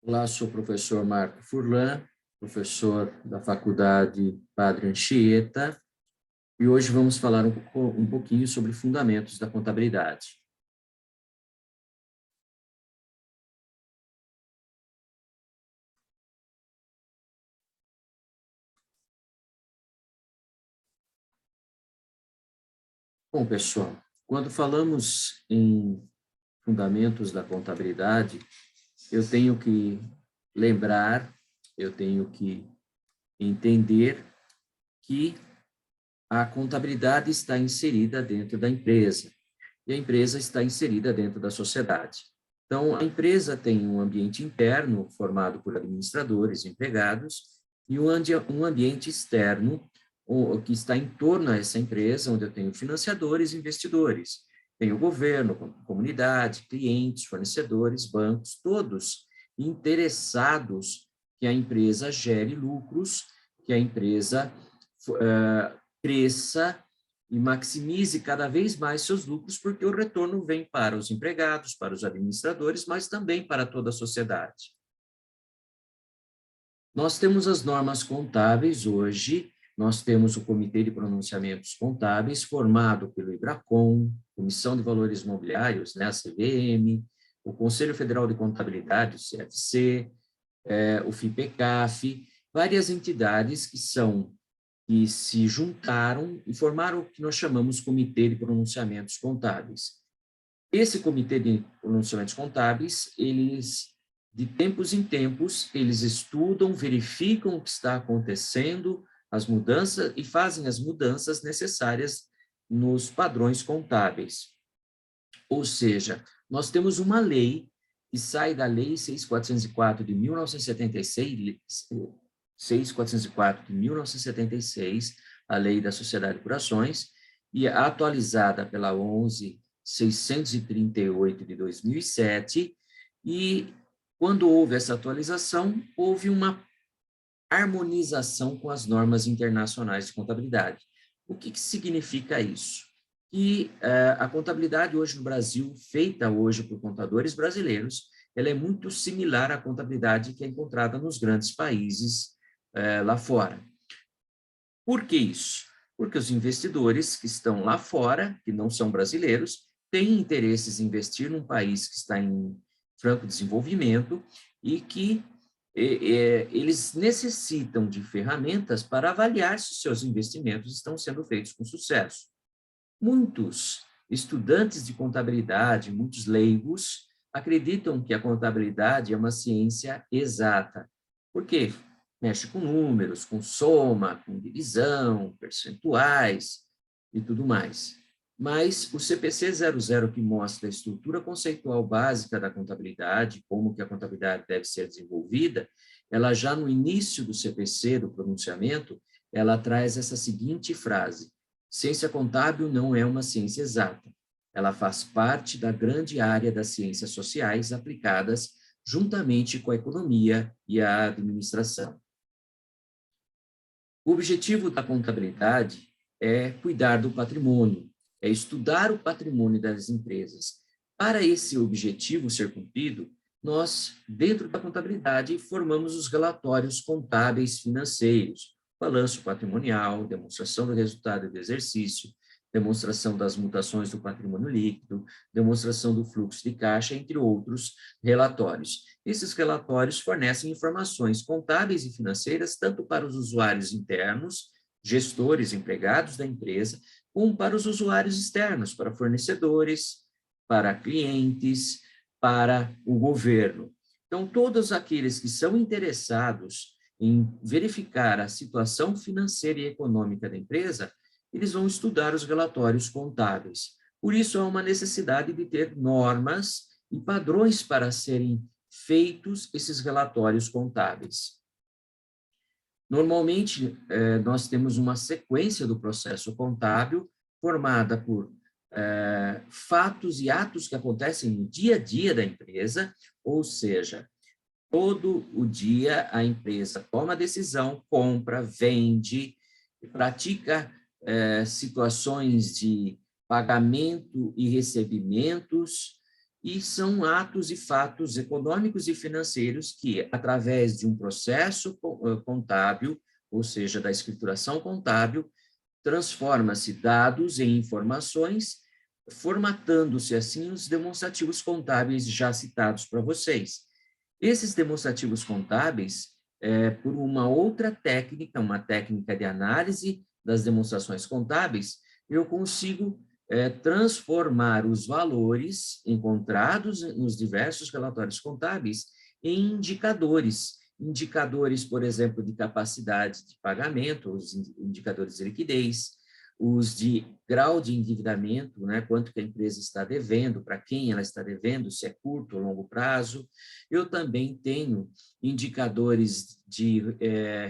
Olá, sou o professor Marco Furlan, professor da Faculdade Padre Anchieta, e hoje vamos falar um pouquinho sobre fundamentos da contabilidade. Bom, pessoal, quando falamos em fundamentos da contabilidade, eu tenho que lembrar, eu tenho que entender que a contabilidade está inserida dentro da empresa, e a empresa está inserida dentro da sociedade. Então, a empresa tem um ambiente interno formado por administradores, empregados, e um ambiente externo que está em torno a essa empresa, onde eu tenho financiadores e investidores. Tenho o governo, comunidade, clientes, fornecedores, bancos, todos interessados que a empresa gere lucros, que a empresa cresça e maximize cada vez mais seus lucros, porque o retorno vem para os empregados, para os administradores, mas também para toda a sociedade. Nós temos as normas contábeis hoje, nós temos o Comitê de Pronunciamentos Contábeis, formado pelo IBRACON, Comissão de Valores Mobiliários, né, a CVM, o Conselho Federal de Contabilidade, o CFC, o FIPECAF, várias entidades que se juntaram e formaram o que nós chamamos Comitê de Pronunciamentos Contábeis. Esse Comitê de Pronunciamentos Contábeis, de tempos em tempos, eles estudam, verificam o que está acontecendo, as mudanças, e fazem as mudanças necessárias nos padrões contábeis. Ou seja, nós temos uma lei que sai da Lei 6.404 de 1976, 6.404 de 1976, a Lei da Sociedade por Ações, e atualizada pela 11.638 de 2007, e quando houve essa atualização, houve uma harmonização com as normas internacionais de contabilidade. O que significa isso? Que a contabilidade hoje no Brasil, feita hoje por contadores brasileiros, ela é muito similar à contabilidade que é encontrada nos grandes países lá fora. Por que isso? Porque os investidores que estão lá fora, que não são brasileiros, têm interesses em investir num país que está em franco desenvolvimento e que eles necessitam de ferramentas para avaliar se os seus investimentos estão sendo feitos com sucesso. Muitos estudantes de contabilidade, muitos leigos, acreditam que a contabilidade é uma ciência exata. Por quê? Mexe com números, com soma, com divisão, percentuais e tudo mais. Mas o CPC 00, que mostra a estrutura conceitual básica da contabilidade, como que a contabilidade deve ser desenvolvida, ela já no início do CPC, do pronunciamento, ela traz essa seguinte frase: ciência contábil não é uma ciência exata. Ela faz parte da grande área das ciências sociais aplicadas juntamente com a economia e a administração. O objetivo da contabilidade é cuidar do patrimônio, é estudar o patrimônio das empresas. Para esse objetivo ser cumprido, nós, dentro da contabilidade, formamos os relatórios contábeis financeiros, balanço patrimonial, demonstração do resultado do exercício, demonstração das mutações do patrimônio líquido, demonstração do fluxo de caixa, entre outros relatórios. Esses relatórios fornecem informações contábeis e financeiras tanto para os usuários internos, gestores, empregados da empresa, como para os usuários externos, para fornecedores, para clientes, para o governo. Então, todos aqueles que são interessados em verificar a situação financeira e econômica da empresa, eles vão estudar os relatórios contábeis. Por isso, há uma necessidade de ter normas e padrões para serem feitos esses relatórios contábeis. Normalmente, nós temos uma sequência do processo contábil formada por fatos e atos que acontecem no dia a dia da empresa, ou seja, todo o dia a empresa toma decisão, compra, vende, pratica situações de pagamento e recebimentos e são atos e fatos econômicos e financeiros que, através de um processo contábil, ou seja, da escrituração contábil, transforma-se dados em informações, formatando-se assim os demonstrativos contábeis já citados para vocês. Esses demonstrativos contábeis, por uma outra técnica, uma técnica de análise das demonstrações contábeis, eu consigo transformar os valores encontrados nos diversos relatórios contábeis em indicadores. Indicadores, por exemplo, de capacidade de pagamento, os indicadores de liquidez, os de grau de endividamento, né, quanto que a empresa está devendo, para quem ela está devendo, se é curto ou longo prazo. Eu também tenho indicadores de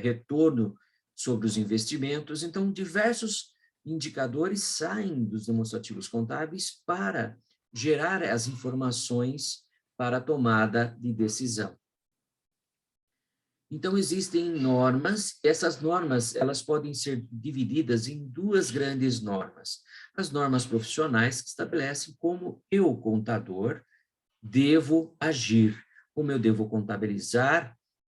retorno sobre os investimentos, então, diversos indicadores saem dos demonstrativos contábeis para gerar as informações para a tomada de decisão. Então, existem normas, essas normas elas podem ser divididas em duas grandes normas. As normas profissionais, que estabelecem como eu, contador, devo agir, como eu devo contabilizar,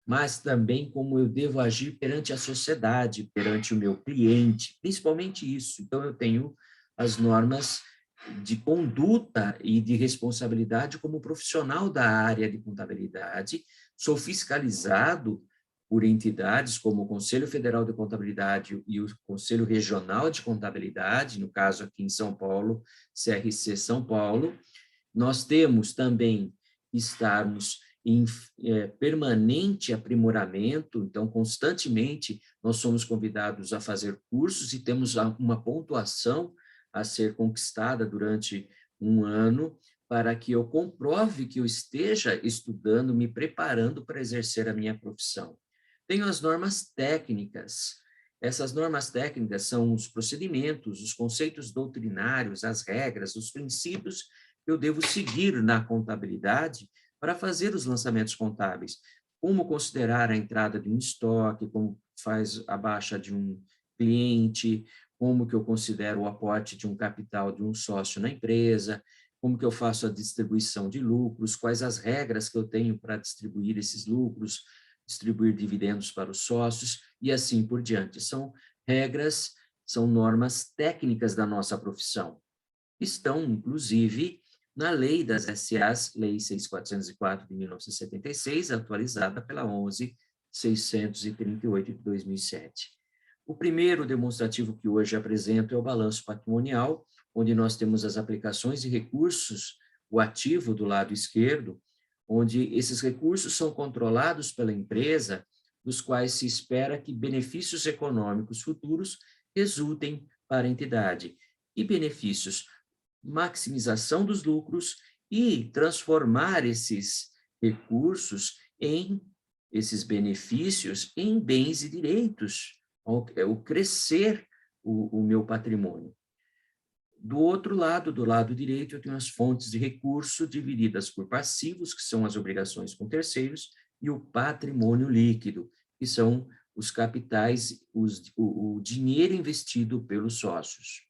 mas também como eu devo agir perante a sociedade, perante o meu cliente, principalmente isso. Então, eu tenho as normas de conduta e de responsabilidade como profissional da área de contabilidade, sou fiscalizado por entidades como o Conselho Federal de Contabilidade e o Conselho Regional de Contabilidade, no caso aqui em São Paulo, CRC São Paulo. Nós temos também que estarmos em permanente aprimoramento, então, constantemente, nós somos convidados a fazer cursos e temos uma pontuação a ser conquistada durante um ano, para que eu comprove que eu esteja estudando, me preparando para exercer a minha profissão. Tenho as normas técnicas. Essas normas técnicas são os procedimentos, os conceitos doutrinários, as regras, os princípios que eu devo seguir na contabilidade para fazer os lançamentos contábeis. Como considerar a entrada de um estoque, como faz a baixa de um cliente, como que eu considero o aporte de um capital de um sócio na empresa, como que eu faço a distribuição de lucros, quais as regras que eu tenho para distribuir esses lucros, distribuir dividendos para os sócios e assim por diante. São regras, são normas técnicas da nossa profissão. Estão, inclusive, na Lei das SAs, Lei 6.404 de 1976, atualizada pela 11.638 de 2007. O primeiro demonstrativo que hoje apresento é o balanço patrimonial, onde nós temos as aplicações de recursos, o ativo do lado esquerdo, onde esses recursos são controlados pela empresa, dos quais se espera que benefícios econômicos futuros resultem para a entidade. E benefícios, maximização dos lucros e transformar esses recursos esses benefícios em bens e direitos, o crescer o meu patrimônio. Do outro lado, do lado direito, eu tenho as fontes de recurso divididas por passivos, que são as obrigações com terceiros, e o patrimônio líquido, que são os capitais, o dinheiro investido pelos sócios.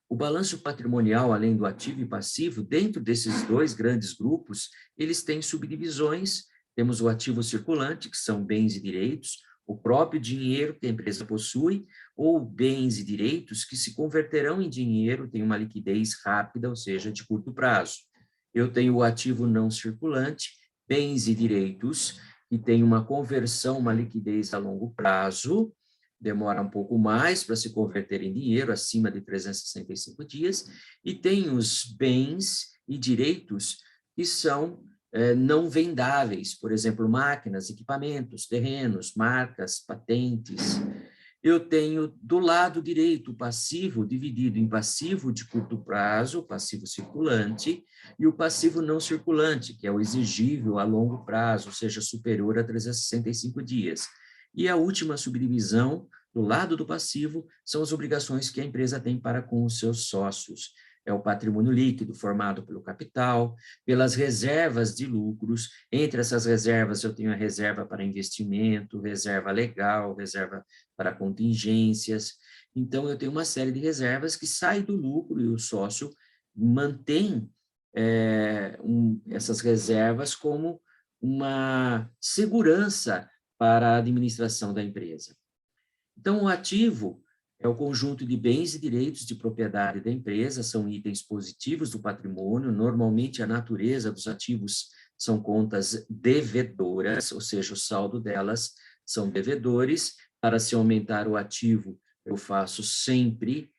O balanço patrimonial, além do ativo e passivo, dentro desses dois grandes grupos, eles têm subdivisões. Temos o ativo circulante, que são bens e direitos, o próprio dinheiro que a empresa possui, ou bens e direitos que se converterão em dinheiro, tem uma liquidez rápida, ou seja, de curto prazo. Eu tenho o ativo não circulante, bens e direitos, que tem uma conversão, uma liquidez a longo prazo, demora um pouco mais para se converter em dinheiro, acima de 365 dias, e tem os bens e direitos que são não vendáveis, por exemplo, máquinas, equipamentos, terrenos, marcas, patentes. Eu tenho do lado direito o passivo dividido em passivo de curto prazo, passivo circulante, e o passivo não circulante, que é o exigível a longo prazo, ou seja, superior a 365 dias. E a última subdivisão, do lado do passivo, são as obrigações que a empresa tem para com os seus sócios. É o patrimônio líquido formado pelo capital, pelas reservas de lucros. Entre essas reservas, eu tenho a reserva para investimento, reserva legal, reserva para contingências. Então, eu tenho uma série de reservas que saem do lucro e o sócio mantém essas reservas como uma segurança para a administração da empresa. Então, o ativo é o conjunto de bens e direitos de propriedade da empresa, são itens positivos do patrimônio, normalmente a natureza dos ativos são contas devedoras, ou seja, o saldo delas são devedores. Para se aumentar o ativo, eu faço sempre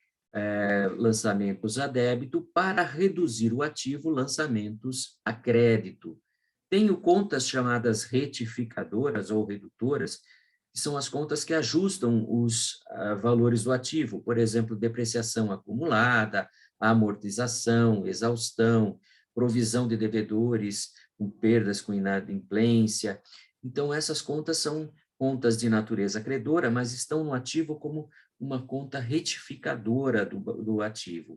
lançamentos a débito, para reduzir o ativo, lançamentos a crédito. Tenho contas chamadas retificadoras ou redutoras, que são as contas que ajustam os valores do ativo, por exemplo, depreciação acumulada, amortização, exaustão, provisão de devedores com perdas com inadimplência. Então, essas contas são contas de natureza credora, mas estão no ativo como uma conta retificadora do ativo.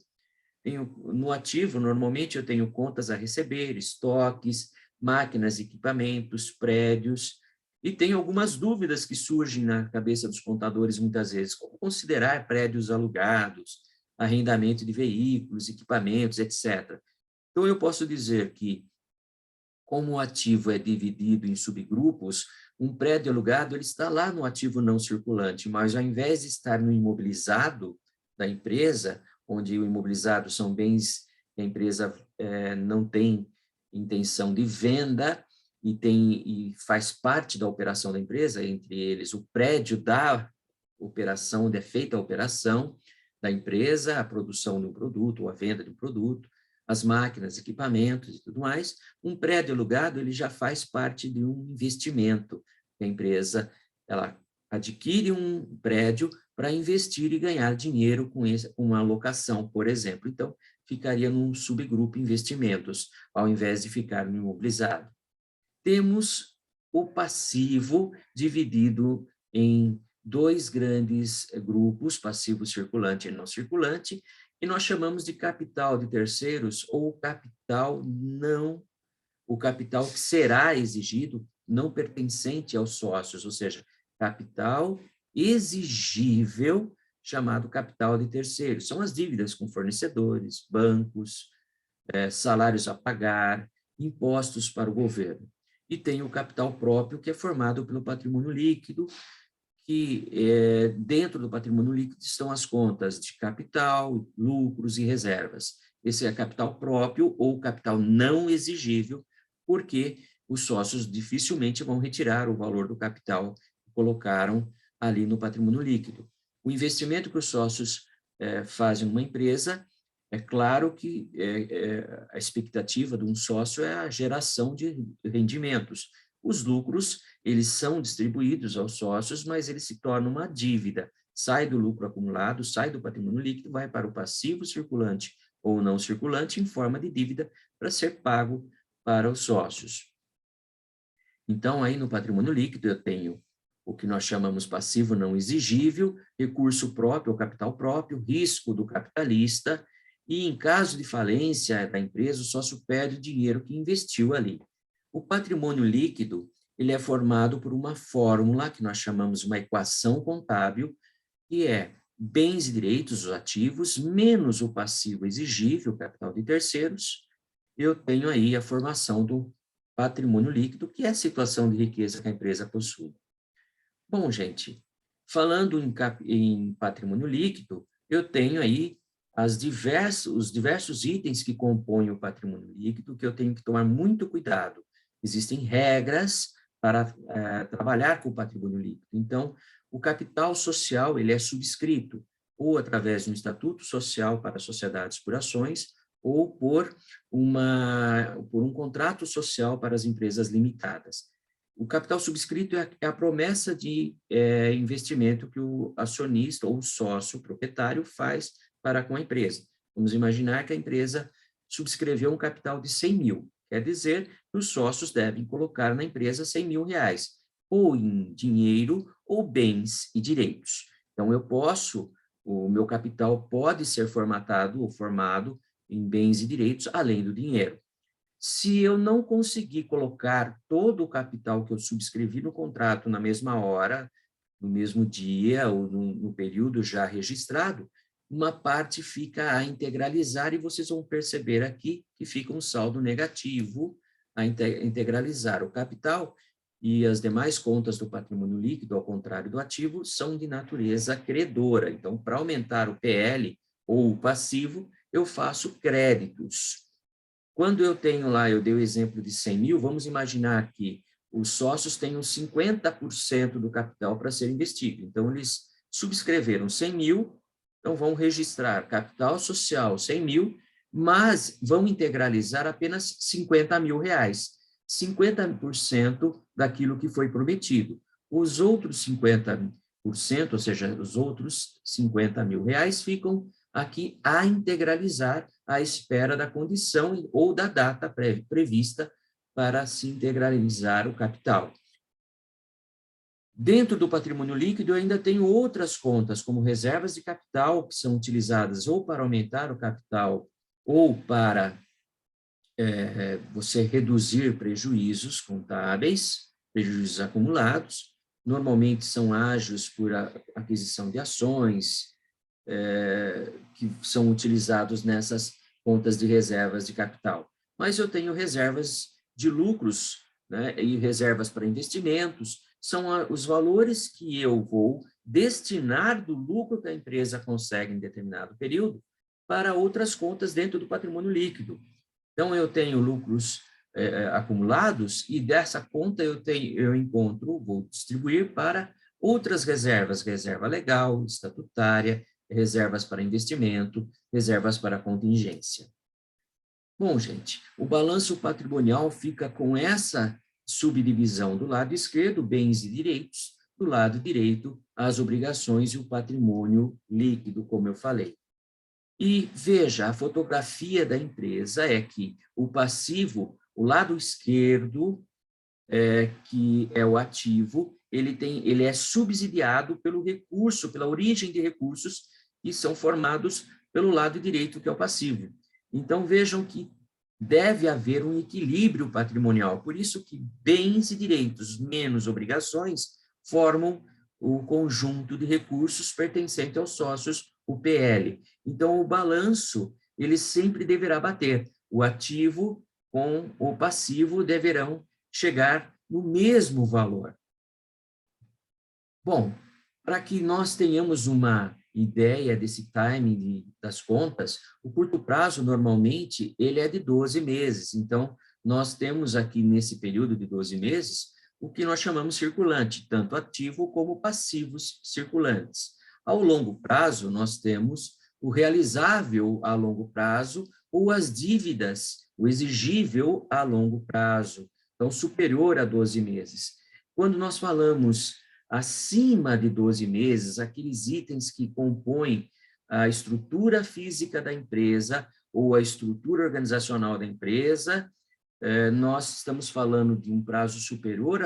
No ativo, normalmente, eu tenho contas a receber, estoques, máquinas, equipamentos, prédios, e tem algumas dúvidas que surgem na cabeça dos contadores muitas vezes, como considerar prédios alugados, arrendamento de veículos, equipamentos, etc. Então, eu posso dizer que, como o ativo é dividido em subgrupos, um prédio alugado ele está lá no ativo não circulante, mas ao invés de estar no imobilizado da empresa, onde o imobilizado são bens que a empresa não tem intenção de venda e faz parte da operação da empresa, entre eles o prédio da operação, onde é feita a operação da empresa, a produção de um produto ou a venda de um produto, as máquinas, equipamentos e tudo mais. Um prédio alugado ele já faz parte de um investimento. A empresa ela adquire um prédio para investir e ganhar dinheiro com uma locação, por exemplo. Então, ficaria num subgrupo investimentos, ao invés de ficar no imobilizado. Temos o passivo dividido em dois grandes grupos, passivo circulante e não circulante, e nós chamamos de capital de terceiros ou o capital que será exigido não pertencente aos sócios, ou seja, capital exigível, chamado capital de terceiros. São as dívidas com fornecedores, bancos, salários a pagar, impostos para o governo. E tem o capital próprio, que é formado pelo patrimônio líquido, que dentro do patrimônio líquido estão as contas de capital, lucros e reservas. Esse é capital próprio ou capital não exigível, porque os sócios dificilmente vão retirar o valor do capital que colocaram ali no patrimônio líquido. O investimento que os sócios fazem numa empresa, é claro que a expectativa de um sócio é a geração de rendimentos. Os lucros, eles são distribuídos aos sócios, mas eles se tornam uma dívida. Sai do lucro acumulado, sai do patrimônio líquido, vai para o passivo circulante ou não circulante em forma de dívida para ser pago para os sócios. Então, aí no patrimônio líquido eu tenho o que nós chamamos passivo não exigível, recurso próprio ou capital próprio, risco do capitalista, e em caso de falência da empresa, o sócio perde o dinheiro que investiu ali. O patrimônio líquido, ele é formado por uma fórmula que nós chamamos de uma equação contábil, que é bens e direitos, os ativos, menos o passivo exigível, o capital de terceiros. Eu tenho aí a formação do patrimônio líquido, que é a situação de riqueza que a empresa possui. Bom, gente, falando em patrimônio líquido, eu tenho aí os diversos itens que compõem o patrimônio líquido, que eu tenho que tomar muito cuidado. Existem regras para trabalhar com o patrimônio líquido. Então, o capital social ele é subscrito ou através de um estatuto social para sociedades por ações ou por um contrato social para as empresas limitadas. O capital subscrito é a promessa de investimento que o acionista ou o sócio proprietário faz para com a empresa. Vamos imaginar que a empresa subscreveu um capital de 100 mil. Quer dizer que os sócios devem colocar na empresa 100 mil reais, ou em dinheiro, ou bens e direitos. Então, o meu capital pode ser formatado ou formado em bens e direitos, além do dinheiro. Se eu não conseguir colocar todo o capital que eu subscrevi no contrato na mesma hora, no mesmo dia ou no período já registrado, uma parte fica a integralizar, e vocês vão perceber aqui que fica um saldo negativo a integralizar. O capital e as demais contas do patrimônio líquido, ao contrário do ativo, são de natureza credora. Então, para aumentar o PL ou o passivo, eu faço créditos. Quando eu tenho lá, eu dei o exemplo de 100 mil, vamos imaginar que os sócios tenham 50% do capital para ser investido. Então, eles subscreveram 100 mil, então vão registrar capital social 100 mil, mas vão integralizar apenas 50 mil reais, 50% daquilo que foi prometido. Os outros 50%, ou seja, os outros 50 mil reais, ficam aqui a integralizar à espera da condição ou da data prevista para se integralizar o capital. Dentro do patrimônio líquido, eu ainda tenho outras contas, como reservas de capital, que são utilizadas ou para aumentar o capital ou para você reduzir prejuízos contábeis, prejuízos acumulados. Normalmente são ágios por aquisição de ações, que são utilizados nessas contas de reservas de capital. Mas eu tenho reservas de lucros, né, e reservas para investimentos, são os valores que eu vou destinar do lucro que a empresa consegue em determinado período para outras contas dentro do patrimônio líquido. Então, eu tenho lucros acumulados e dessa conta eu encontro, vou distribuir para outras reservas, reserva legal, estatutária, reservas para investimento, reservas para contingência. Bom, gente, o balanço patrimonial fica com essa subdivisão do lado esquerdo, bens e direitos, do lado direito, as obrigações e o patrimônio líquido, como eu falei. E veja, a fotografia da empresa é que o passivo, o lado esquerdo, que é o ativo, ele é subsidiado pelo recurso, pela origem de recursos que são formados pelo lado direito, que é o passivo. Então, vejam que deve haver um equilíbrio patrimonial, por isso que bens e direitos menos obrigações formam o conjunto de recursos pertencente aos sócios, o PL. Então, o balanço, ele sempre deverá bater. O ativo com o passivo deverão chegar no mesmo valor. Bom, para que nós tenhamos uma ideia desse timing das contas, o curto prazo, normalmente, ele é de 12 meses. Então, nós temos aqui, nesse período de 12 meses, o que nós chamamos circulante, tanto ativo como passivos circulantes. Ao longo prazo, nós temos o realizável a longo prazo ou as dívidas, o exigível a longo prazo, então superior a 12 meses. Quando nós falamos acima de 12 meses, aqueles itens que compõem a estrutura física da empresa ou a estrutura organizacional da empresa, nós estamos falando de um prazo superior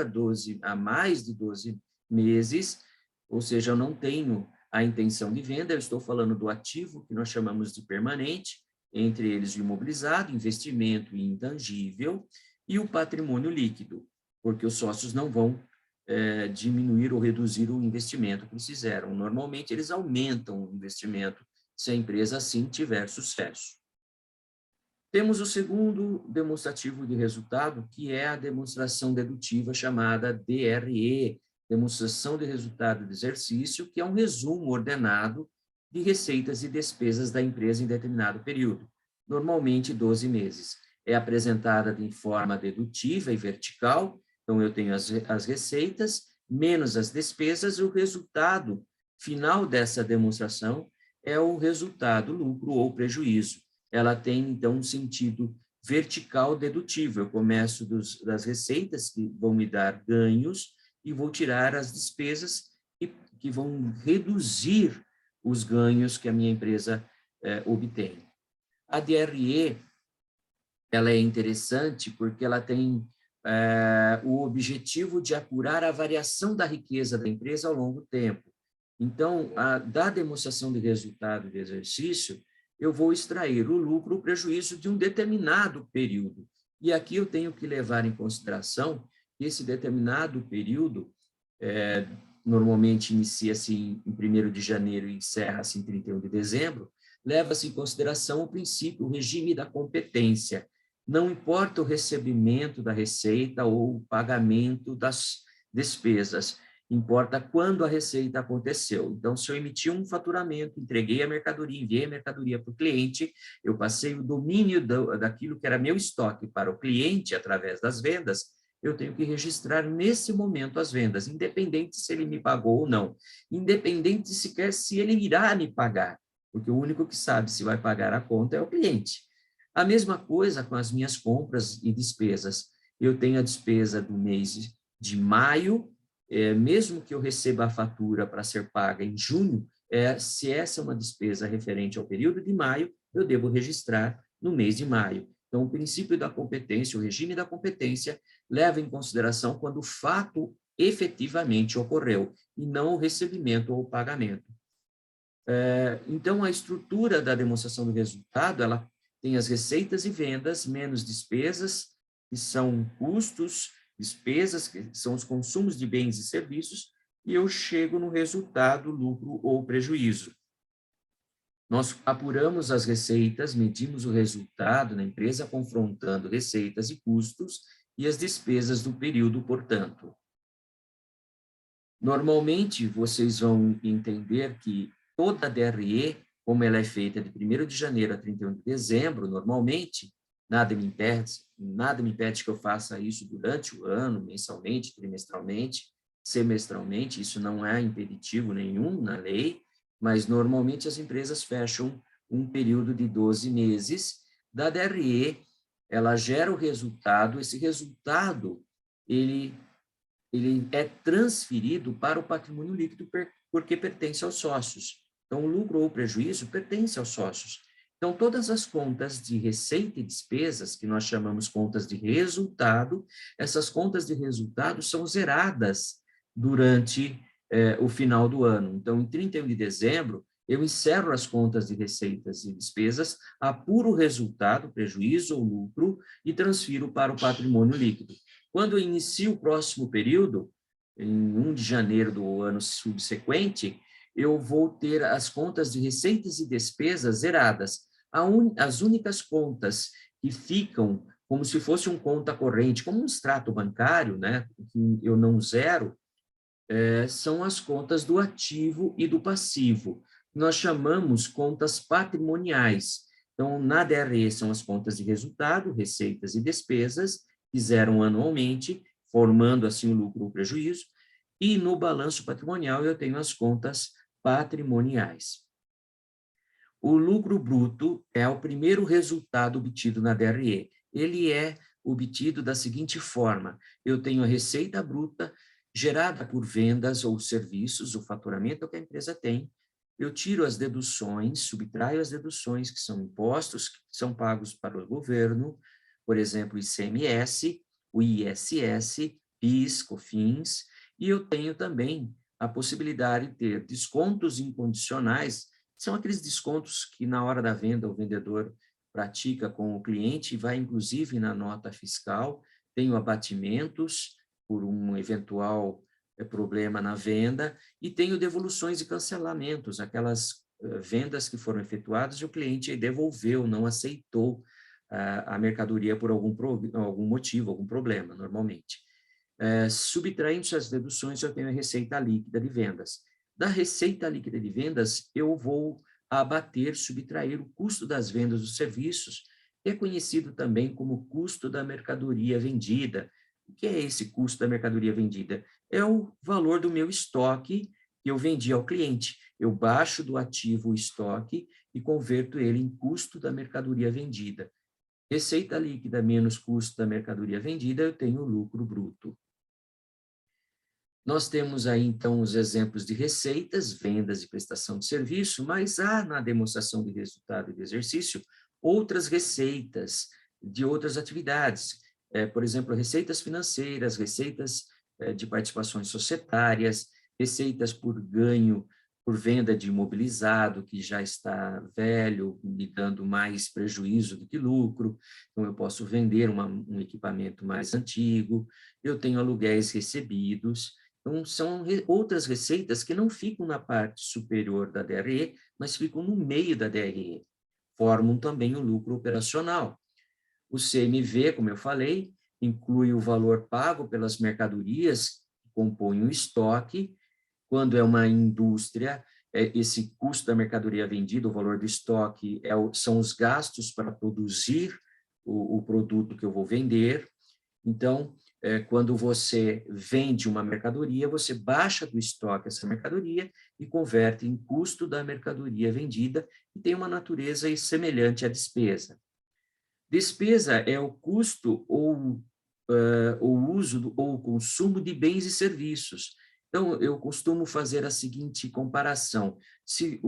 a mais de 12 meses, ou seja, eu não tenho a intenção de venda, eu estou falando do ativo, que nós chamamos de permanente, entre eles o imobilizado, investimento e intangível, e o patrimônio líquido, porque os sócios não vão diminuir ou reduzir o investimento que eles fizeram. Normalmente, eles aumentam o investimento se a empresa assim tiver sucesso. Temos o segundo demonstrativo de resultado, que é a demonstração dedutiva chamada DRE, demonstração de resultado de exercício, que é um resumo ordenado de receitas e despesas da empresa em determinado período, normalmente 12 meses. É apresentada em forma dedutiva e vertical, então eu tenho as receitas, menos as despesas, e o resultado final dessa demonstração é o resultado, lucro ou prejuízo. Ela tem, então, um sentido vertical dedutivo. Eu começo das receitas, que vão me dar ganhos, e vou tirar as despesas que vão reduzir os ganhos que a minha empresa obtém. A DRE, ela é interessante porque ela tem o objetivo de apurar a variação da riqueza da empresa ao longo do tempo. Então, da demonstração de resultado de exercício, eu vou extrair o lucro ou prejuízo de um determinado período. E aqui eu tenho que levar em consideração que esse determinado período normalmente inicia-se em 1º de janeiro e encerra-se em 31 de dezembro, leva-se em consideração o princípio, o regime da competência. Não importa o recebimento da receita ou o pagamento das despesas, importa quando a receita aconteceu. Então, se eu emiti um faturamento, entreguei a mercadoria, enviei a mercadoria para o cliente, eu passei o domínio daquilo que era meu estoque para o cliente através das vendas, eu tenho que registrar nesse momento as vendas, independente se ele me pagou ou não, independente sequer se ele irá me pagar, porque o único que sabe se vai pagar a conta é o cliente. A mesma coisa com as minhas compras e despesas. Eu tenho a despesa do mês de maio, mesmo que eu receba a fatura para ser paga em junho, se essa é uma despesa referente ao período de maio, eu devo registrar no mês de maio. Então, o princípio da competência, o regime da competência, leva em consideração quando o fato efetivamente ocorreu, e não o recebimento ou o pagamento. Então, a estrutura da demonstração do resultado, ela tem as receitas e vendas, menos despesas, que são custos, despesas, que são os consumos de bens e serviços, e eu chego no resultado, lucro ou prejuízo. Nós apuramos as receitas, medimos o resultado na empresa, confrontando receitas e custos e as despesas do período, portanto. Normalmente, vocês vão entender que toda a DRE, como ela é feita de 1º de janeiro a 31 de dezembro, normalmente, nada me impede que eu faça isso durante o ano, mensalmente, trimestralmente, semestralmente, isso não é impeditivo nenhum na lei, mas normalmente as empresas fecham um período de 12 meses da DRE, ela gera o resultado, esse resultado, ele é transferido para o patrimônio líquido porque pertence aos sócios. Então, o lucro ou o prejuízo pertence aos sócios. Então, todas as contas de receita e despesas, que nós chamamos contas de resultado, essas contas de resultado são zeradas durante o final do ano. Então, em 31 de dezembro, eu encerro as contas de receitas e despesas, apuro o resultado, prejuízo ou lucro, e transfiro para o patrimônio líquido. Quando eu inicio o próximo período, em 1 de janeiro do ano subsequente, eu vou ter as contas de receitas e despesas zeradas. As únicas contas que ficam como se fosse um conta corrente, como um extrato bancário, né, que eu não zero, são as contas do ativo e do passivo. Nós chamamos contas patrimoniais. Então, na DRE são as contas de resultado, receitas e despesas, que zeram anualmente, formando assim o lucro ou prejuízo, e no balanço patrimonial eu tenho as contas patrimoniais. O lucro bruto é o primeiro resultado obtido na DRE. Ele é obtido da seguinte forma: eu tenho a receita bruta gerada por vendas ou serviços, o faturamento que a empresa tem, eu tiro as deduções, subtraio as deduções, que são impostos que são pagos para o governo, por exemplo, o ICMS, o ISS, PIS, COFINS, e eu tenho também a possibilidade de ter descontos incondicionais, são aqueles descontos que na hora da venda o vendedor pratica com o cliente e vai inclusive na nota fiscal, tenho abatimentos por um eventual problema na venda e tenho devoluções e cancelamentos, aquelas vendas que foram efetuadas e o cliente devolveu, não aceitou a mercadoria por algum motivo, algum problema, normalmente. Subtraindo as deduções, eu tenho a receita líquida de vendas. Da receita líquida de vendas, eu vou abater, subtrair o custo das vendas dos serviços, que é conhecido também como custo da mercadoria vendida. O que é esse custo da mercadoria vendida? É o valor do meu estoque que eu vendi ao cliente. Eu baixo do ativo o estoque e converto ele em custo da mercadoria vendida. Receita líquida menos custo da mercadoria vendida, eu tenho lucro bruto. Nós temos aí, então, os exemplos de receitas, vendas e prestação de serviço, mas há na demonstração de resultado de exercício outras receitas de outras atividades. Por exemplo, receitas financeiras, receitas de participações societárias, receitas por ganho, por venda de imobilizado, que já está velho, me dando mais prejuízo do que lucro. Então, eu posso vender um equipamento mais antigo. Eu tenho aluguéis recebidos. Então, são outras receitas que não ficam na parte superior da DRE, mas ficam no meio da DRE. Formam também o lucro operacional. O CMV, como eu falei, inclui o valor pago pelas mercadorias que compõem o estoque. Quando é uma indústria, esse custo da mercadoria vendida, o valor do estoque, são os gastos para produzir o produto que eu vou vender. Então, quando você vende uma mercadoria, você baixa do estoque essa mercadoria e converte em custo da mercadoria vendida, e tem uma natureza semelhante à despesa. Despesa é o custo ou o uso ou o consumo de bens e serviços. Então, eu costumo fazer a seguinte comparação. Se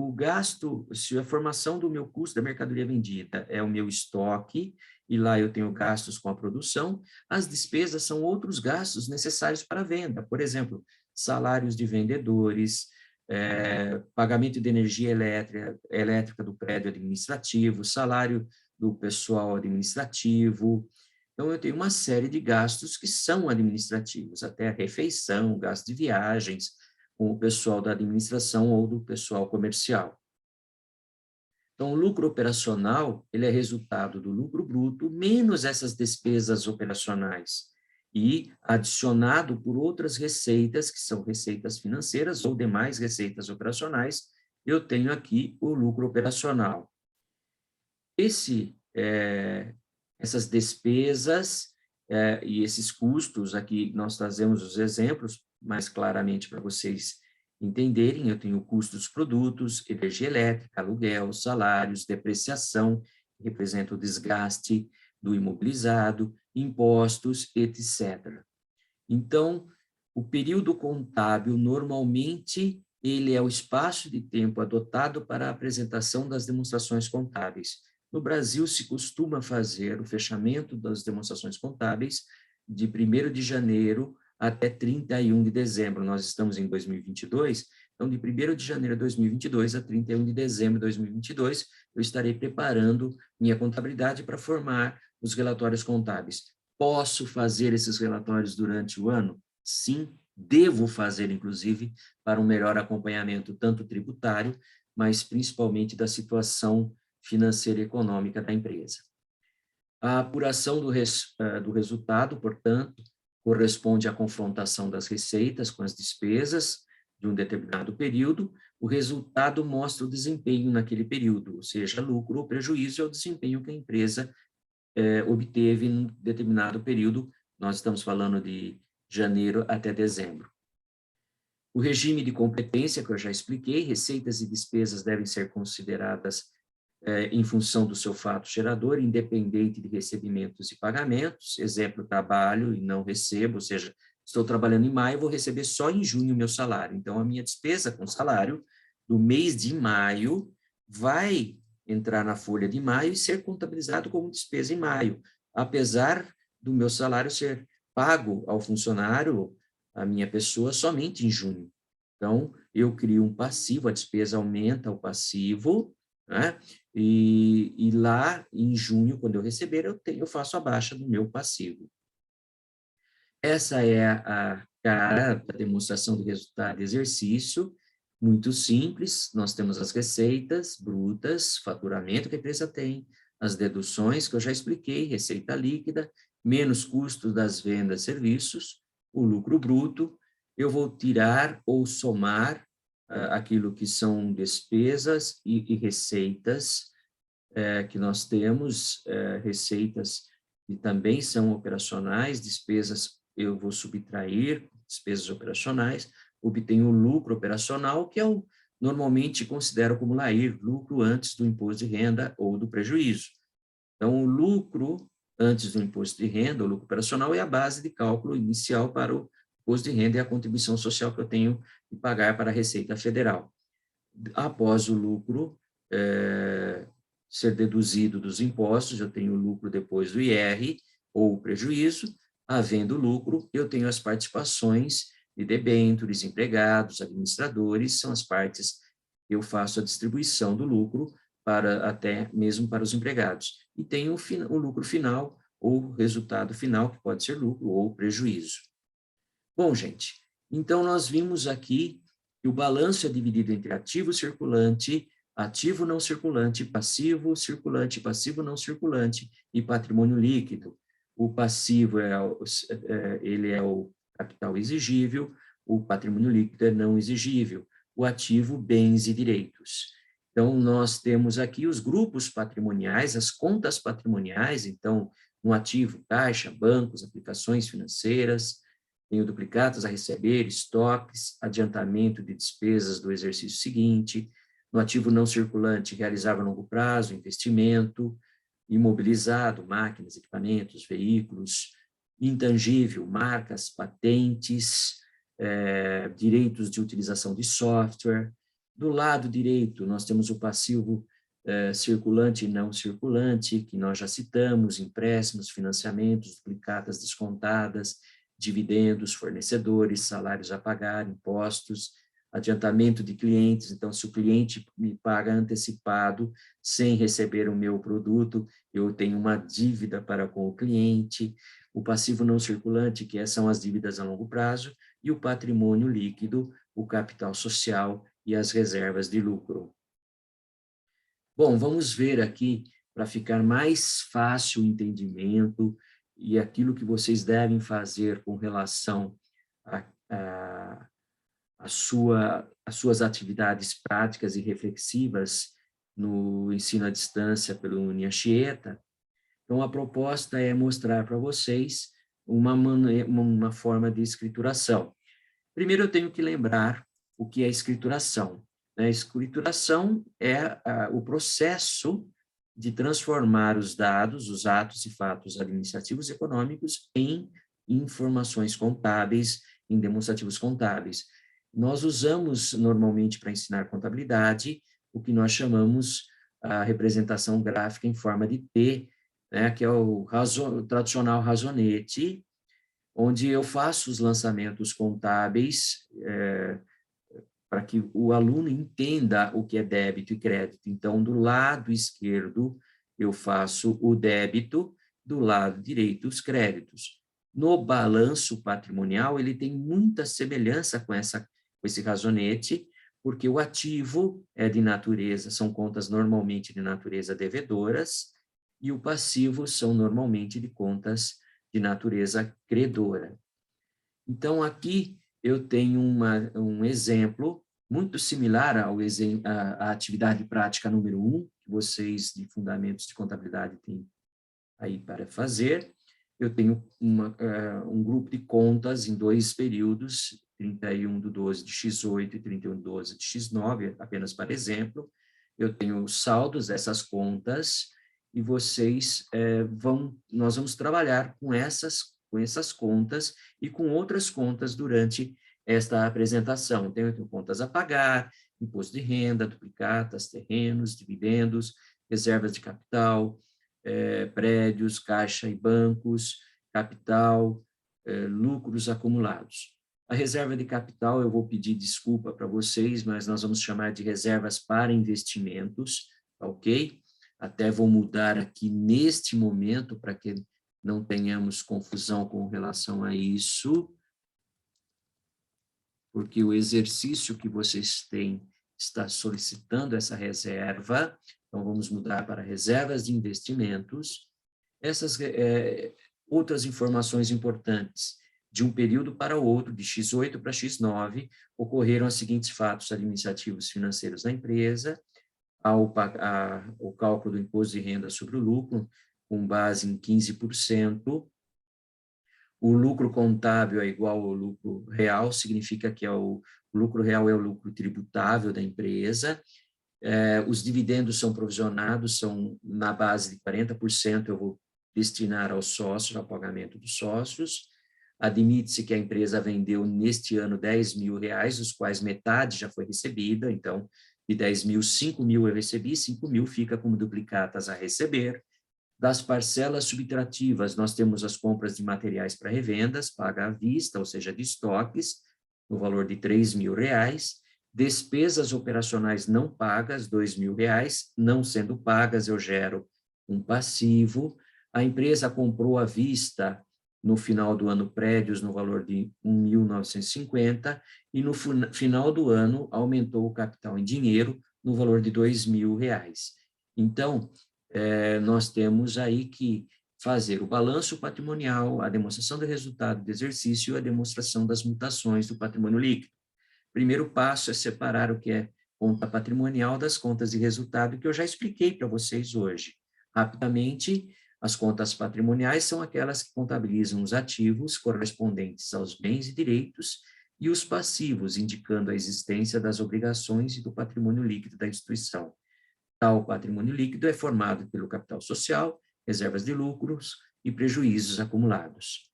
a formação do meu custo da mercadoria vendida é o meu estoque, e lá eu tenho gastos com a produção, as despesas são outros gastos necessários para a venda. Por exemplo, salários de vendedores, pagamento de energia elétrica do prédio administrativo, salário do pessoal administrativo. Então, eu tenho uma série de gastos que são administrativos, até a refeição, gasto de viagens com o pessoal da administração ou do pessoal comercial. Então, o lucro operacional, ele é resultado do lucro bruto menos essas despesas operacionais e adicionado por outras receitas, que são receitas financeiras ou demais receitas operacionais, eu tenho aqui o lucro operacional. Essas despesas e esses custos, aqui nós trazemos os exemplos mais claramente para vocês entenderem. Eu tenho custo dos produtos, energia elétrica, aluguel, salários, depreciação, que representa o desgaste do imobilizado, impostos, etc. Então, o período contábil, normalmente, ele é o espaço de tempo adotado para a apresentação das demonstrações contábeis. No Brasil, se costuma fazer o fechamento das demonstrações contábeis de 1º de janeiro até 31 de dezembro. Nós estamos em 2022, então de 1º de janeiro de 2022 a 31 de dezembro de 2022, eu estarei preparando minha contabilidade para formar os relatórios contábeis. Posso fazer esses relatórios durante o ano? Sim, devo fazer, inclusive, para um melhor acompanhamento, tanto tributário, mas principalmente da situação financeira e econômica da empresa. A apuração do resultado, portanto, corresponde à confrontação das receitas com as despesas de um determinado período. O resultado mostra o desempenho naquele período, ou seja, lucro ou prejuízo é o desempenho que a empresa obteve em determinado período. Nós estamos falando de janeiro até dezembro. O regime de competência, que eu já expliquei, receitas e despesas devem ser consideradas em função do seu fato gerador, independente de recebimentos e pagamentos. Exemplo, trabalho e não recebo, ou seja, estou trabalhando em maio, vou receber só em junho o meu salário. Então, a minha despesa com salário do mês de maio vai entrar na folha de maio e ser contabilizado como despesa em maio, apesar do meu salário ser pago ao funcionário, a minha pessoa, somente em junho. Então, eu crio um passivo, a despesa aumenta o passivo, né? E lá em junho, quando eu receber, eu faço a baixa do meu passivo. Essa é a cara da demonstração do resultado de exercício, muito simples. Nós temos as receitas brutas, faturamento que a empresa tem, as deduções que eu já expliquei, receita líquida, menos custos das vendas e serviços, o lucro bruto. Eu vou tirar ou somar aquilo que são despesas e receitas que nós temos, receitas que também são operacionais, despesas eu vou subtrair, despesas operacionais, obtenho o lucro operacional, que eu normalmente considero como LAIR, lucro antes do imposto de renda ou do prejuízo. Então, o lucro antes do imposto de renda, o lucro operacional, é a base de cálculo inicial para o imposto de renda e a contribuição social que eu tenho de pagar para a Receita Federal. Após o lucro ser deduzido dos impostos, eu tenho o lucro depois do IR ou o prejuízo. Havendo lucro, eu tenho as participações de debêntures, empregados, administradores, são as partes que eu faço a distribuição do lucro até mesmo para os empregados. E tenho o lucro final ou resultado final, que pode ser lucro ou prejuízo. Bom, gente, Então, nós vimos aqui que o balanço é dividido entre ativo circulante, ativo não circulante, passivo circulante, passivo não circulante e patrimônio líquido. O passivo ele é o capital exigível, o patrimônio líquido é não exigível, o ativo, bens e direitos. Então, nós temos aqui os grupos patrimoniais, as contas patrimoniais, então, no ativo, caixa, bancos, aplicações financeiras, tenho duplicatas a receber, estoques, adiantamento de despesas do exercício seguinte, no ativo não circulante, realizava a longo prazo, investimento, imobilizado, máquinas, equipamentos, veículos, intangível, marcas, patentes, direitos de utilização de software. Do lado direito, nós temos o passivo circulante e não circulante, que nós já citamos, empréstimos, financiamentos, duplicatas descontadas, dividendos, fornecedores, salários a pagar, impostos, adiantamento de clientes. Então, se o cliente me paga antecipado, sem receber o meu produto, eu tenho uma dívida para com o cliente. O passivo não circulante, que são as dívidas a longo prazo, e o patrimônio líquido, o capital social e as reservas de lucro. Bom, vamos ver aqui, para ficar mais fácil o entendimento e aquilo que vocês devem fazer com relação às suas atividades práticas e reflexivas no ensino à distância pelo Unianchieta. Então, a proposta é mostrar para vocês uma forma de escrituração. Primeiro, eu tenho que lembrar o que é escrituração. A escrituração é o processo de transformar os dados, os atos e fatos administrativos e econômicos em informações contábeis, em demonstrativos contábeis. Nós usamos normalmente para ensinar contabilidade o que nós chamamos a representação gráfica em forma de T, né, que é o tradicional razonete, onde eu faço os lançamentos contábeis para que o aluno entenda o que é débito e crédito. Então, do lado esquerdo, eu faço o débito, do lado direito, os créditos. No balanço patrimonial, ele tem muita semelhança com esse razonete, porque o ativo é de natureza, são contas normalmente de natureza devedoras, e o passivo são normalmente de contas de natureza credora. Então, aqui eu tenho um exemplo muito similar à atividade prática número 1, que vocês de Fundamentos de Contabilidade têm aí para fazer. Eu tenho um grupo de contas em 2 períodos, 31/12 de X8 e 31/12 de X9, apenas para exemplo. Eu tenho os saldos dessas contas e nós vamos trabalhar com essas contas e com outras contas durante esta apresentação. Tenho contas a pagar, imposto de renda, duplicatas, terrenos, dividendos, reservas de capital, prédios, caixa e bancos, capital, lucros acumulados. A reserva de capital, eu vou pedir desculpa para vocês, mas nós vamos chamar de reservas para investimentos, ok? Até vou mudar aqui neste momento para que não tenhamos confusão com relação a isso, porque o exercício que vocês têm está solicitando essa reserva, então vamos mudar para reservas de investimentos. Essas outras informações importantes, de um período para o outro, de X8 para X9, ocorreram os seguintes fatos administrativos financeiros da empresa, o cálculo do imposto de renda sobre o lucro, com base em 15%, o lucro contábil é igual ao lucro real, significa que o lucro real é o lucro tributável da empresa, os dividendos são provisionados, são na base de 40%, eu vou destinar aos sócios, ao pagamento dos sócios. Admite-se que a empresa vendeu neste ano R$10.000, dos quais metade já foi recebida, então, de 10 mil, 5 mil eu recebi, 5 mil fica como duplicatas a receber. Das parcelas subtrativas, nós temos as compras de materiais para revendas, paga à vista, ou seja, de estoques, no valor de R$3.000. Despesas operacionais não pagas, R$2.000, não sendo pagas, eu gero um passivo. A empresa comprou à vista no final do ano prédios no valor de 1.950 e no final do ano aumentou o capital em dinheiro no valor de R$ 2.000. Então, nós temos aí que fazer o balanço patrimonial, a demonstração do resultado do exercício e a demonstração das mutações do patrimônio líquido. Primeiro passo é separar o que é conta patrimonial das contas de resultado, que eu já expliquei para vocês hoje. Rapidamente, as contas patrimoniais são aquelas que contabilizam os ativos correspondentes aos bens e direitos e os passivos, indicando a existência das obrigações e do patrimônio líquido da instituição. Tal patrimônio líquido é formado pelo capital social, reservas de lucros e prejuízos acumulados.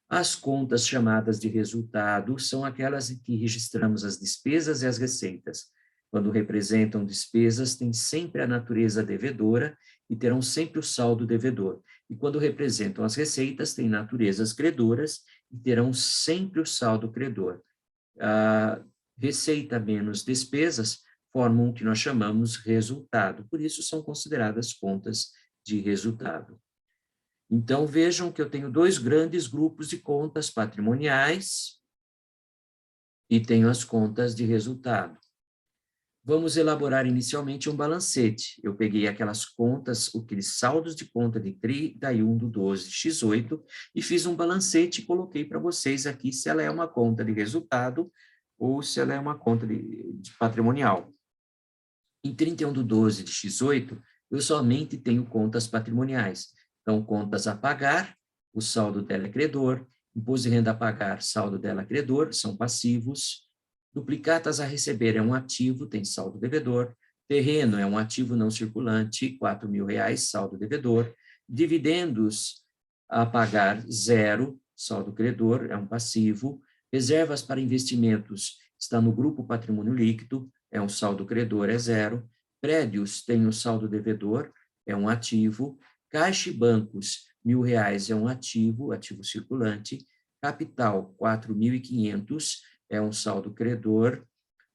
As contas chamadas de resultado são aquelas em que registramos as despesas e as receitas. Quando representam despesas, têm sempre a natureza devedora e terão sempre o saldo devedor. E quando representam as receitas, têm naturezas credoras e terão sempre o saldo credor. A receita menos despesas formam o que nós chamamos resultado. Por isso, são consideradas contas de resultado. Então, vejam que eu tenho dois grandes grupos de contas patrimoniais e tenho as contas de resultado. Vamos elaborar inicialmente um balancete. Eu peguei aquelas contas, aqueles saldos de conta de 31/12/18 e fiz um balancete e coloquei para vocês aqui se ela é uma conta de resultado ou se ela é uma conta de patrimonial. Em 31/12/18, eu somente tenho contas patrimoniais. Então, contas a pagar, o saldo dela é credor, imposto de renda a pagar, saldo dela é credor, são passivos. Duplicatas a receber é um ativo, tem saldo devedor. Terreno é um ativo não circulante, R$ 4.000, saldo devedor. Dividendos a pagar, zero, saldo credor, é um passivo. Reservas para investimentos está no grupo patrimônio líquido, é um saldo credor, é zero. Prédios tem o saldo devedor, é um ativo. Caixa e bancos, R$ 1.000 é um ativo, ativo circulante. Capital, 4.500, é um saldo credor.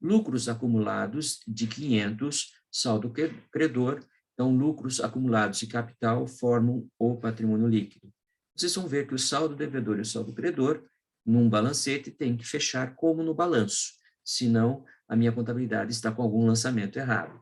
Lucros acumulados de 500, saldo credor. Então, lucros acumulados e capital formam o patrimônio líquido. Vocês vão ver que o saldo devedor e o saldo credor, num balancete, tem que fechar como no balanço, senão a minha contabilidade está com algum lançamento errado.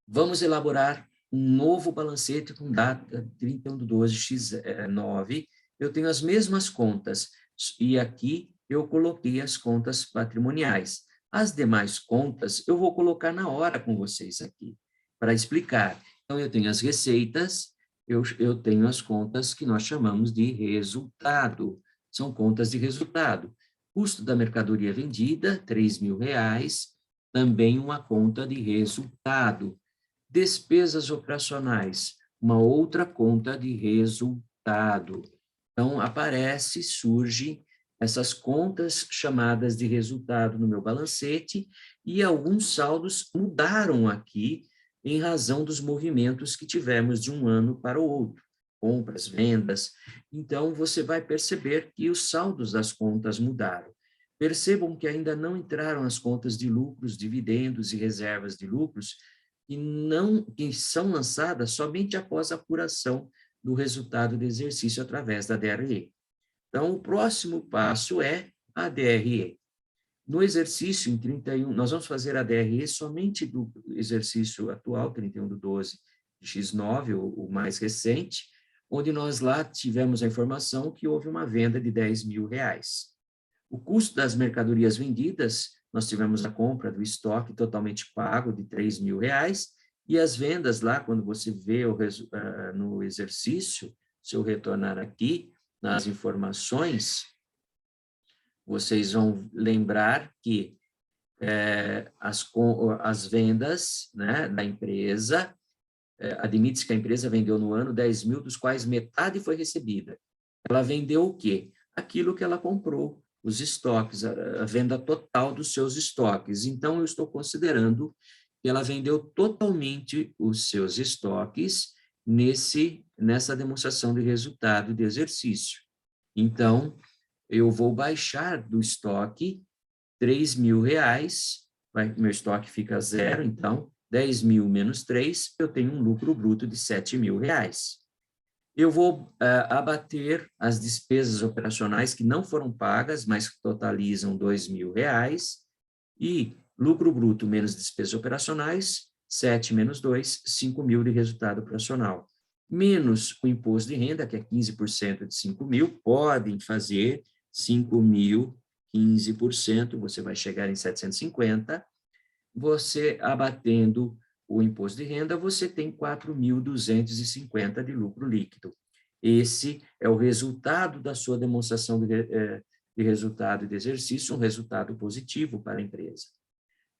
Vamos elaborar um novo balancete com data 31/12/9. Eu tenho as mesmas contas, e aqui eu coloquei as contas patrimoniais. As demais contas eu vou colocar na hora com vocês aqui, para explicar. Então, eu tenho as receitas, eu tenho as contas que nós chamamos de resultado. São contas de resultado. Custo da mercadoria vendida, R$ 3.000, também uma conta de resultado. Despesas operacionais, uma outra conta de resultado. Então, surge essas contas chamadas de resultado no meu balancete e alguns saldos mudaram aqui em razão dos movimentos que tivemos de um ano para o outro, compras, vendas. Então, você vai perceber que os saldos das contas mudaram. Percebam que ainda não entraram as contas de lucros, dividendos e reservas de lucros, que são lançadas somente após a apuração do resultado do exercício através da DRE. Então, o próximo passo é a DRE. No exercício, em 31, nós vamos fazer a DRE somente do exercício atual, 31/12/X9, o mais recente, onde nós lá tivemos a informação que houve uma venda de R$ 10.000. O custo das mercadorias vendidas, nós tivemos a compra do estoque totalmente pago de R$ 3.000, e as vendas lá, quando você vê no exercício, se eu retornar aqui, nas informações, vocês vão lembrar que as vendas, né, da empresa, admite-se que a empresa vendeu no ano 10.000, dos quais metade foi recebida. Ela vendeu o quê? Aquilo que ela comprou, os estoques, a venda total dos seus estoques. Então, eu estou considerando que ela vendeu totalmente os seus estoques nessa demonstração de resultado de exercício. Então, eu vou baixar do estoque R$ 3.000, meu estoque fica zero, então, 10.000 menos 3, eu tenho um lucro bruto de R$ 7.000. Eu vou abater as despesas operacionais que não foram pagas, mas que totalizam R$ 2.000, e lucro bruto menos despesas operacionais, 7 menos 2, 5.000 de resultado operacional. Menos o imposto de renda, que é 15% de 5.000, podem fazer 5.000, 15%, você vai chegar em 750. Você abatendo o imposto de renda, você tem 4.250 de lucro líquido. Esse é o resultado da sua demonstração de resultado de exercício, um resultado positivo para a empresa.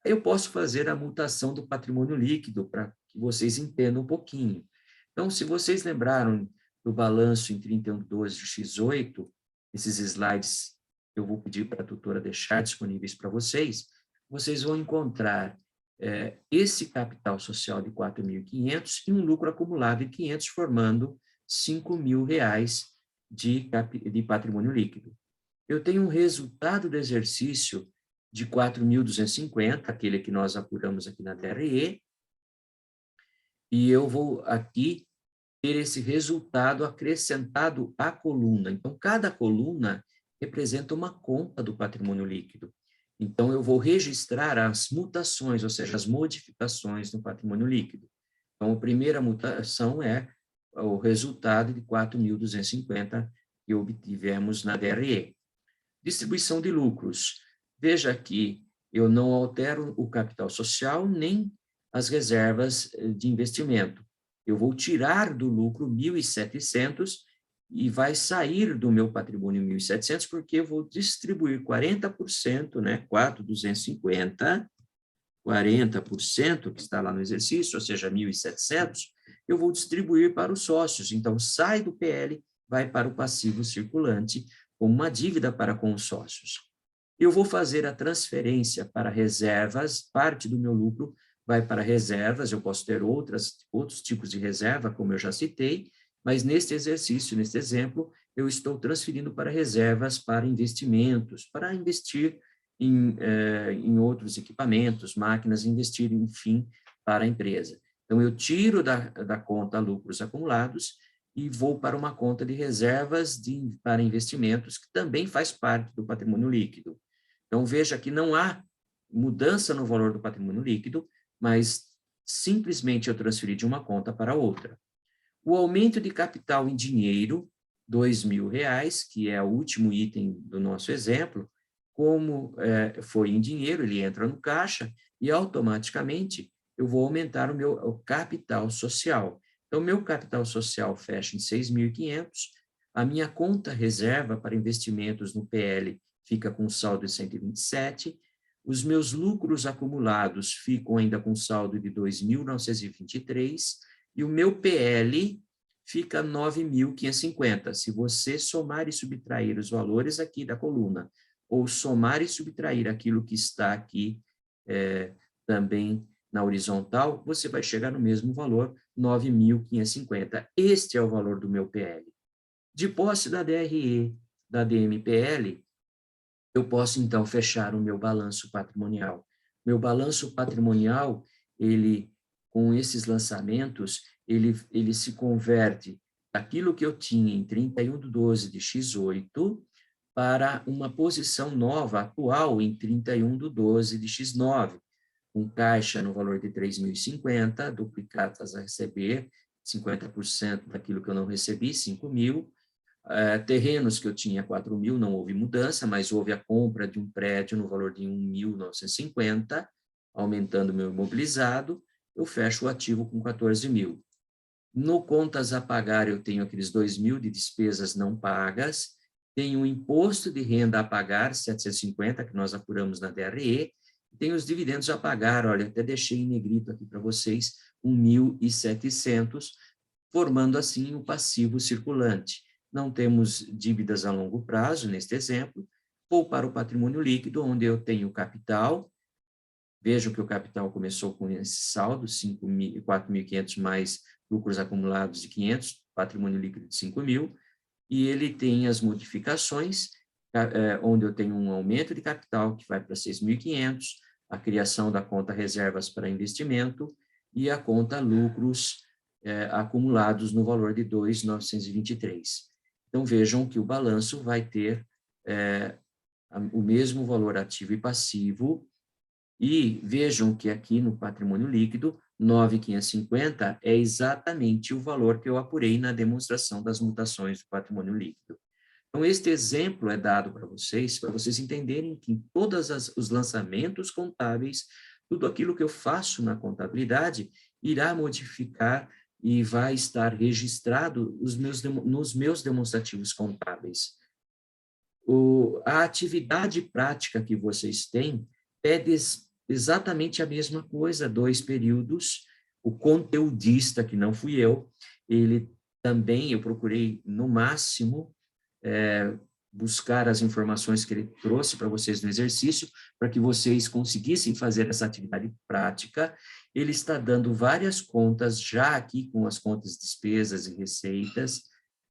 Eu posso fazer a mutação do patrimônio líquido para que vocês entendam um pouquinho. Então, se vocês lembraram do balanço em 31/12 de X8, esses slides eu vou pedir para a tutora deixar disponíveis para vocês, vocês vão encontrar esse capital social de 4.500 e um lucro acumulado de 500, formando R$ 5.000 de patrimônio líquido. Eu tenho um resultado do exercício de 4.250, aquele que nós apuramos aqui na DRE, e eu vou aqui ter esse resultado acrescentado à coluna. Então, cada coluna representa uma conta do patrimônio líquido. Então, eu vou registrar as mutações, ou seja, as modificações no patrimônio líquido. Então, a primeira mutação é o resultado de 4.250 que obtivemos na DRE. Distribuição de lucros. Veja aqui, eu não altero o capital social nem as reservas de investimento. Eu vou tirar do lucro 1.700 e vai sair do meu patrimônio 1.700, porque eu vou distribuir 40%, né, 4.250, 40%, que está lá no exercício, ou seja, 1.700, eu vou distribuir para os sócios. Então, sai do PL, vai para o passivo circulante, como uma dívida para com os sócios. Eu vou fazer a transferência para reservas, parte do meu lucro vai para reservas, eu posso ter outros tipos de reserva, como eu já citei, mas neste exercício, neste exemplo, eu estou transferindo para reservas para investimentos, para investir em outros equipamentos, máquinas, investir, enfim, para a empresa. Então, eu tiro da conta lucros acumulados e vou para uma conta de reservas para investimentos, que também faz parte do patrimônio líquido. Então, veja que não há mudança no valor do patrimônio líquido, mas simplesmente eu transferi de uma conta para outra. O aumento de capital em dinheiro, R$ 2.000, que é o último item do nosso exemplo, como foi em dinheiro, ele entra no caixa e automaticamente eu vou aumentar o meu capital social. Então, meu capital social fecha em 6.500, a minha conta reserva para investimentos no PL fica com saldo de 127, os meus lucros acumulados ficam ainda com saldo de 2.923, e o meu PL fica 9.550. Se você somar e subtrair os valores aqui da coluna, ou somar e subtrair aquilo que está aqui também na horizontal, você vai chegar no mesmo valor, 9.550. Este é o valor do meu PL. De posse da DRE, da DMPL, eu posso, então, fechar o meu balanço patrimonial. Meu balanço patrimonial, ele, com esses lançamentos, ele se converte daquilo que eu tinha em 31/12 de X8 para uma posição nova, atual, em 31/12 de X9, com caixa no valor de 3.050, duplicatas a receber, 50% daquilo que eu não recebi, 5.000, terrenos que eu tinha 4.000, não houve mudança, mas houve a compra de um prédio no valor de 1.950, aumentando o meu imobilizado, eu fecho o ativo com 14.000. No contas a pagar, eu tenho aqueles 2.000 de despesas não pagas, tenho o imposto de renda a pagar, 750, que nós apuramos na DRE, tenho os dividendos a pagar, olha, até deixei em negrito aqui para vocês, 1.700, formando assim o passivo circulante. Não temos dívidas a longo prazo, neste exemplo, vou para o patrimônio líquido, onde eu tenho capital, vejam que o capital começou com esse saldo, 4.500 mais lucros acumulados de 500, patrimônio líquido de 5.000, e ele tem as modificações, onde eu tenho um aumento de capital que vai para 6.500, a criação da conta reservas para investimento e a conta lucros acumulados no valor de 2.923. Então, vejam que o balanço vai ter o mesmo valor ativo e passivo, e vejam que aqui no patrimônio líquido, 9.550 é exatamente o valor que eu apurei na demonstração das mutações do patrimônio líquido. Então, este exemplo é dado para vocês entenderem que em todos os lançamentos contábeis, tudo aquilo que eu faço na contabilidade irá modificar e vai estar registrado nos meus demonstrativos contábeis. A atividade prática que vocês têm pede exatamente a mesma coisa, 2 períodos. O conteudista, que não fui eu, ele também, eu procurei no máximo buscar as informações que ele trouxe para vocês no exercício, para que vocês conseguissem fazer essa atividade prática. Ele está dando várias contas já aqui, com as contas despesas e receitas,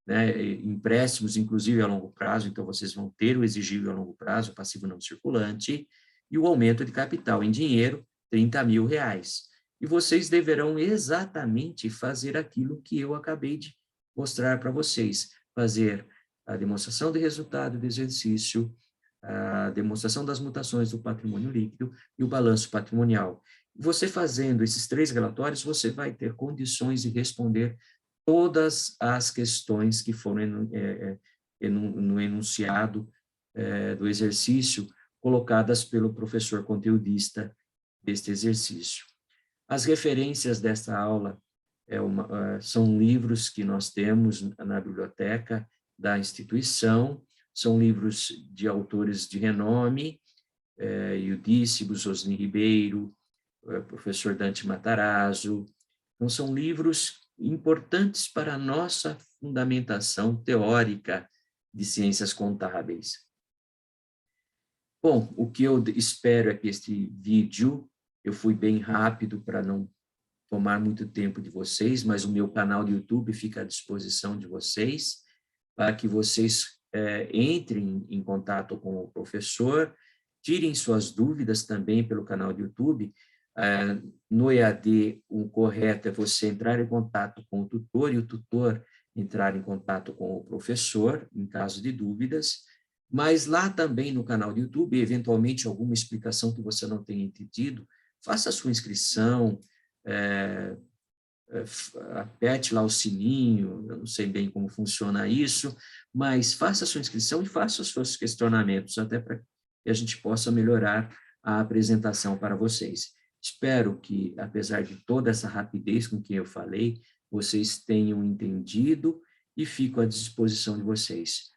né, empréstimos, inclusive a longo prazo, então vocês vão ter o exigível a longo prazo, o passivo não circulante, e o aumento de capital em dinheiro, R$30.000. E vocês deverão exatamente fazer aquilo que eu acabei de mostrar para vocês, fazer a demonstração de resultado do exercício, a demonstração das mutações do patrimônio líquido e o balanço patrimonial. Você fazendo esses 3 relatórios, você vai ter condições de responder todas as questões que foram no enunciado do exercício, colocadas pelo professor conteudista deste exercício. As referências desta aula são livros que nós temos na biblioteca da instituição, são livros de autores de renome, Eudícibus, Osni Ribeiro, professor Dante Matarazzo. Então, são livros importantes para a nossa fundamentação teórica de ciências contábeis. Bom, o que eu espero é que este vídeo, eu fui bem rápido para não tomar muito tempo de vocês, mas o meu canal do YouTube fica à disposição de vocês, para que vocês entrem em contato com o professor, tirem suas dúvidas também pelo canal do YouTube. No EAD, o correto é você entrar em contato com o tutor, e o tutor entrar em contato com o professor, em caso de dúvidas, mas lá também no canal do YouTube, eventualmente alguma explicação que você não tenha entendido, faça a sua inscrição, aperte lá o sininho, eu não sei bem como funciona isso, mas faça a sua inscrição e faça os seus questionamentos, até para que a gente possa melhorar a apresentação para vocês. Espero que, apesar de toda essa rapidez com que eu falei, vocês tenham entendido e fico à disposição de vocês.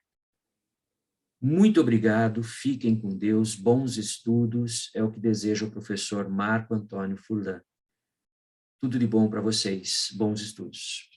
Muito obrigado, fiquem com Deus, bons estudos, é o que deseja o professor Marco Antônio Furlan. Tudo de bom para vocês, bons estudos.